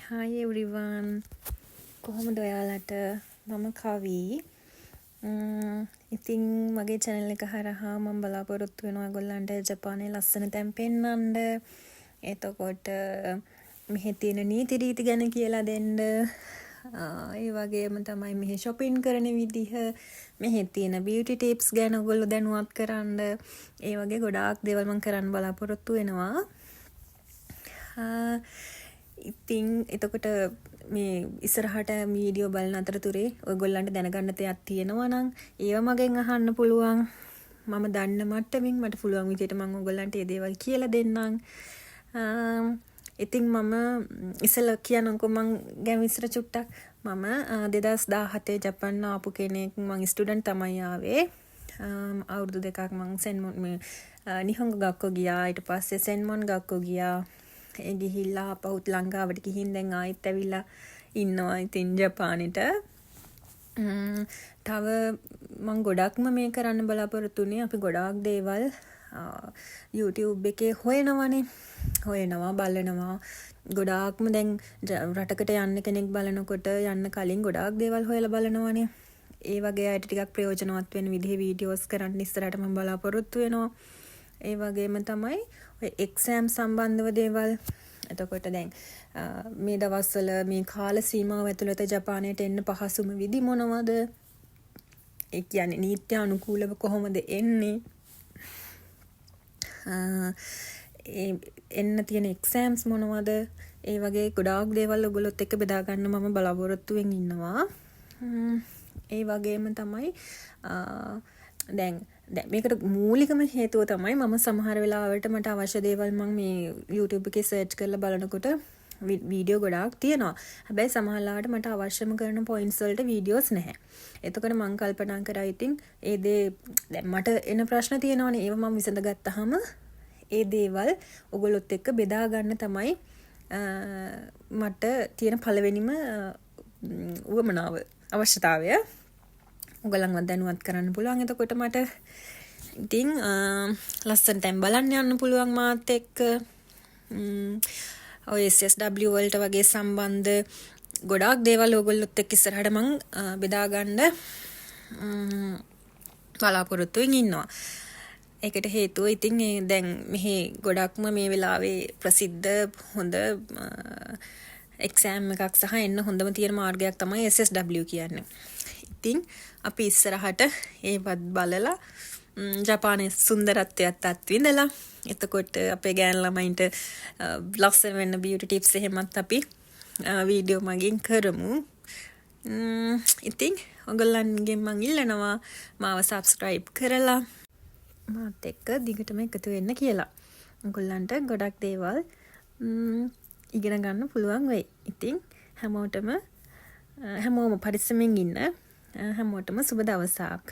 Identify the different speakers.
Speaker 1: Hi everyone. කොහොමද ඔයාලට? මම කවි. ඉතින් මගේ channel එක හරහා මම බලාපොරොත්තු වෙනවා ඔයගොල්ලන්ට ජපානයේ ලස්සන තැන් පෙන්වන්න. එතකොට මෙහි තියෙන නීති රීති ගැන කියලා දෙන්න. ඒ වගේම තමයි මෙහි shopping කරන විදිහ, මෙහි තියෙන beauty tips ගැන ඔයගොල්ලෝ දැනුවත් කරන්න. ඒ වගේ ගොඩාක් දේවල් මම කරන්න බලාපොරොත්තු වෙනවා. ඉතින් එතකොට මේ ඉස්සරහට වීඩියෝ බලන අතරතුරේ ඔයගොල්ලන්ට දැනගන්න දෙයක් තියෙනවා නම් ඒව මගෙන් අහන්න පුළුවන්. මම දන්න මට්ටමින් මට පුළුවන් විදිහට මම ඔයගොල්ලන්ට මේ දේවල් කියලා දෙන්නම්. ඉතින් මම ඉස්සෙල්ලා කියනකො මම ගැන විස්තර චුට්ටක්. මම 2017 ජපාන් ආපු කෙනෙක්. මම ස්ටුඩන්ට් තමයි ආවේ. අවුරුදු දෙකක් මම සෙන්මොන් නිහොංග ගක්කෝ ගියා. ඊට පස්සේ සෙන්මොන් ගක්කෝ ගියා. ඒ ගිහිල්ලා අපහුත් ලංකාවට ගිහින් දැන් ආයෙත් ඇවිල්ලා ඉන්නවා ඉතින් ජපානෙට. තව මම ගොඩක්ම මේ කරන්න බලාපොරොත්තු වෙන්නේ අපි ගොඩාක් දේවල් YouTube එකේ හොයනවානේ. හොයනවා බලනවා. ගොඩාක්ම දැන් රටකට යන්න කෙනෙක් බලනකොට යන්න කලින් ගොඩාක් දේවල් හොයලා බලනවානේ. ඒ වගේ අයට ටිකක් ප්‍රයෝජනවත් වෙන විදිහේ වීඩියෝස් කරන්න ඉස්සරහට මම බලාපොරොත්තු වෙනවා. ඒ වගේම තමයි ඔය එක්සෑම් සම්බන්ධව දේවල්. එතකොට දැන් මේ දවස්වල මේ කාල සීමාව ඇතුළත ජපානයට එන්න පහසුම විදි මොනවද? ඒ කියන්නේ නීත්‍ය අනුකූලව කොහොමද එන්නේ? එන්න තියෙන එක්සෑම්ස් මොනවද? ඒ වගේ ගොඩාක් දේවල් ඔයගොල්ලොත් එක්ක බෙදා ගන්න මම බලාපොරොත්තු වෙමින් ඉන්නවා. ඒ වගේම තමයි දැන් මේකට මූලිකම හේතුව තමයි මම සමහර වෙලාවට මට අවශ්‍ය දේවල් මම මේ YouTube එකේ සර්ච් කරලා බලනකොට වීඩියෝ ගොඩාක් තියෙනවා. හැබැයි සමහර ලාවට මට අවශ්‍යම කරන පොයින්ට්ස් වලට වීඩියෝස් නැහැ. එතකොට මම කල්පනා කරා ඉතින් ඒ දේ දැන් මට එන ප්‍රශ්න තියෙනවානේ. ඒව මම විසඳගත්තාම ඒ දේවල් ඔයගොල්ලොත් එක්ක බෙදා ගන්න තමයි මට තියෙන පළවෙනිම උවමනාව අවශ්‍යතාවය. ඔයගොල්ලන්ව දැනුවත් කරන්න පුළුවන්. එතකොට මට ඉතින් ලස්සන තැන් බලන්න යන්න පුළුවන් මාත් එක්ක. ඔය SSW වලට වගේ සම්බන්ධ ගොඩාක් දේවල් ඔයගොල්ලොත් එක්ක ඉස්සරහට මම බෙදා ගන්න බලාපොරොත්තු වෙමින් ඉන්නවා. ඒකට හේතුව ඉතින් දැන් මෙහි ගොඩක්ම මේ වෙලාවේ ප්‍රසිද්ධ හොඳ එක්සෑම් එකක් සහ එන්න හොඳම තියෙන මාර්ගයක් තමයි SSW කියන්නේ. ඉතින් අපි ඉස්සරහට ඒවත් බලලා ජපානයේ සුන්දරත්වයත් අත්විඳලා එතකොට අපේ ගෑන් ළමයින්ට ලස්සන වෙන්න beauty tips එහෙමත් අපි වීඩියෝ මගින් කරමු. ඉතින් ඔයගොල්ලන්ගෙන් මම ඉල්ලනවා මාව subscribe කරලා මාත් එක්ක දිගටම එකතු වෙන්න කියලා. ඔයගොල්ලන්ට ගොඩක් දේවල් ඉගෙන ගන්න පුළුවන් වෙයි. ඉතින් හැමෝම පරිස්සමෙන් ඉන්න. හැමෝටම සුබ දවසක්.